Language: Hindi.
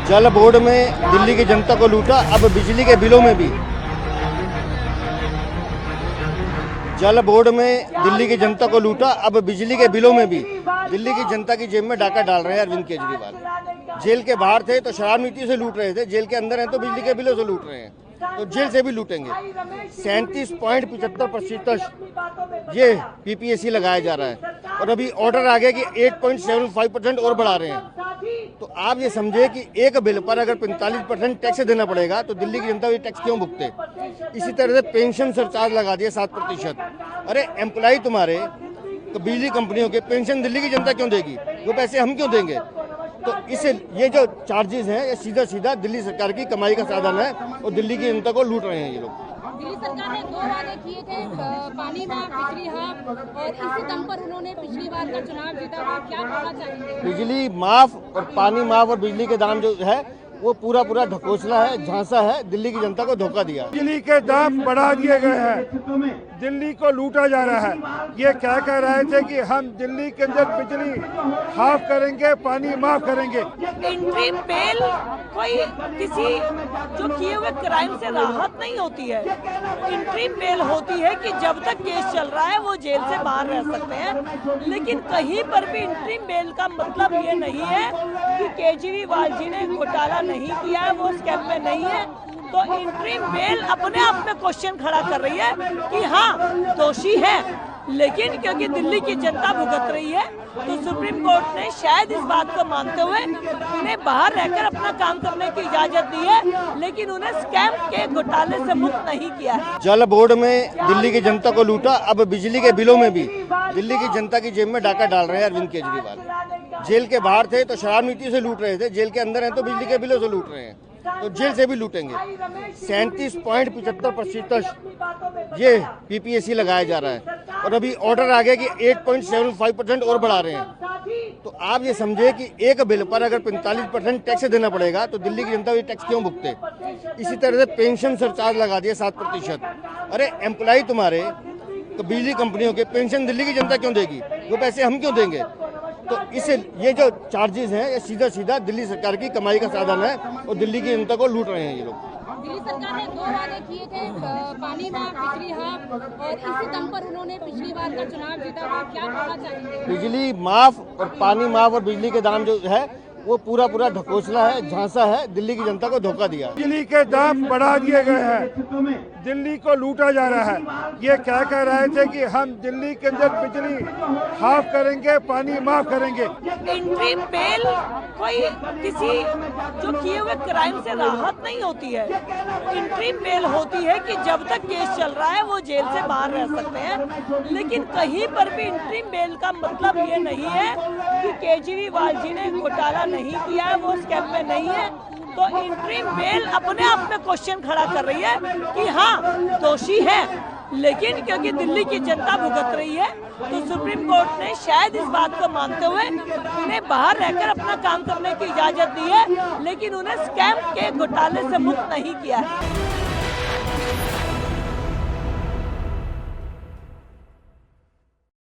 जल बोर्ड में दिल्ली की जनता को लूटा, अब बिजली के बिलों में भी। जल बोर्ड में दिल्ली की जनता को लूटा, अब बिजली के बिलों में भी दिल्ली की जनता की जेब में डाका डाल रहे हैं अरविंद केजरीवाल। जेल के बाहर थे तो शराब नीति से लूट रहे थे, जेल के अंदर हैं तो बिजली के बिलों से लूट रहे हैं, तो जेल से भी लूटेंगे। 37.75% ये पीपीएसी लगाया जा रहा है और अभी ऑर्डर आ गया कि 8.75% और बढ़ा रहे हैं। तो आप ये समझे कि एक बिल पर अगर 45% टैक्स देना पड़ेगा तो दिल्ली की जनता ये टैक्स क्यों भुगते। इसी तरह से पेंशन सरचार्ज लगा दिया 7%। अरे एम्प्लॉय तुम्हारे तो बिजली कंपनियों के पेंशन दिल्ली की जनता क्यों देगी, वो पैसे हम क्यों देंगे। तो इसे ये जो चार्जेस हैं ये सीधा सीधा दिल्ली सरकार की कमाई का साधन है और दिल्ली की जनता को लूट रहे हैं ये लोग। दिल्ली सरकार ने 2 वादे किए थे, पानी माफ, बिजली हाफ, और इसी दम पर उन्होंने पिछली बार का चुनाव जीता। तो क्या कहना चाहेंगे? बिजली माफ और पानी माफ और बिजली के दाम जो है वो पूरा ढकोसला है, झांसा है, दिल्ली की जनता को धोखा दिया। बिजली के दाम बढ़ा दिए गए हैं, दिल्ली को लूटा जा रहा है। ये क्या कह रहे थे कि हम दिल्ली के अंदर बिजली हाफ करेंगे, पानी माफ करेंगे। इंट्रीम बेल कोई किसी जो किए हुए क्राइम से राहत नहीं होती है। इंट्रीम बेल होती है कि जब तक केस चल रहा है वो जेल से बाहर रह सकते हैं, लेकिन कहीं पर भी इंट्रीम बेल का मतलब ये नहीं है कि केजरीवाल जी ने घोटाला नहीं किया है, वो स्कैम में नहीं है। तो इंट्रीम बेल अपने आप में क्वेश्चन खड़ा कर रही है कि हाँ दोषी है, लेकिन क्योंकि दिल्ली की जनता भुगत रही है तो सुप्रीम कोर्ट ने शायद इस बात को मानते हुए उन्हें बाहर रहकर अपना काम करने की इजाजत दी है, लेकिन उन्हें स्कैम के घोटाले से मुक्त नहीं किया है। जल बोर्ड में दिल्ली की जनता को लूटा, अब बिजली के बिलों में भी दिल्ली की जनता की जेब में डाका डाल रहे हैं अरविंद केजरीवाल। जेल के बाहर थे तो शराब नीति से लूट रहे थे, जेल के अंदर हैं तो बिजली के बिलों से लूट रहे हैं, तो जेल से भी लूटेंगे। 37.75% ये पीपीएसी लगाया जा रहा है और अभी ऑर्डर आ गया कि 8.75% और बढ़ा रहे हैं। तो आप ये समझे कि एक बिल पर अगर 45% टैक्स देना पड़ेगा तो दिल्ली की जनता ये टैक्स क्यों भुगते। इसी तरह से पेंशन सरचार्ज लगा दिया 7%। अरे एम्प्लॉय तुम्हारे तो बिजली कंपनियों के पेंशन दिल्ली की जनता क्यों देगी, वो पैसे हम क्यों देंगे। तो इसे ये जो चार्जेस हैं ये सीधा सीधा दिल्ली सरकार की कमाई का साधन है और दिल्ली की जनता को लूट रहे हैं ये लोग। दिल्ली सरकार ने 2 वादे किए थे, पानी माफ, बिजली हाफ, और इसी दम पर उन्होंने पिछली बार का चुनाव जीता। तो क्या कहना चाहेंगे? बिजली माफ और पानी माफ और बिजली के दाम जो है वो पूरा ढकोसला है, झांसा है, दिल्ली की जनता को धोखा दिया। बिजली के दाम बढ़ा दिए गए हैं, दिल्ली को लूटा जा रहा है। ये क्या कह रहे थे कि हम दिल्ली के अंदर बिजली हाफ करेंगे, पानी माफ करेंगे। इंट्रीम बेल कोई किसी जो किए हुए क्राइम से राहत नहीं होती है। इंट्रीम बेल होती है कि जब तक केस चल रहा है वो जेल से बाहर रह सकते हैं, लेकिन कहीं पर भी इंट्रीम बेल का मतलब ये नहीं है कि केजरीवाल जी ने घोटाला नहीं किया है, वो स्कैम में नहीं है। तो इंट्रीम बेल अपने आप में क्वेश्चन खड़ा कर रही है कि हाँ दोषी है, लेकिन क्योंकि दिल्ली की जनता भुगत रही है तो सुप्रीम कोर्ट ने शायद इस बात को मानते हुए उन्हें बाहर रहकर अपना काम करने की इजाजत दी है, लेकिन उन्हें स्कैम के घोटाले से मुक्त नहीं किया है।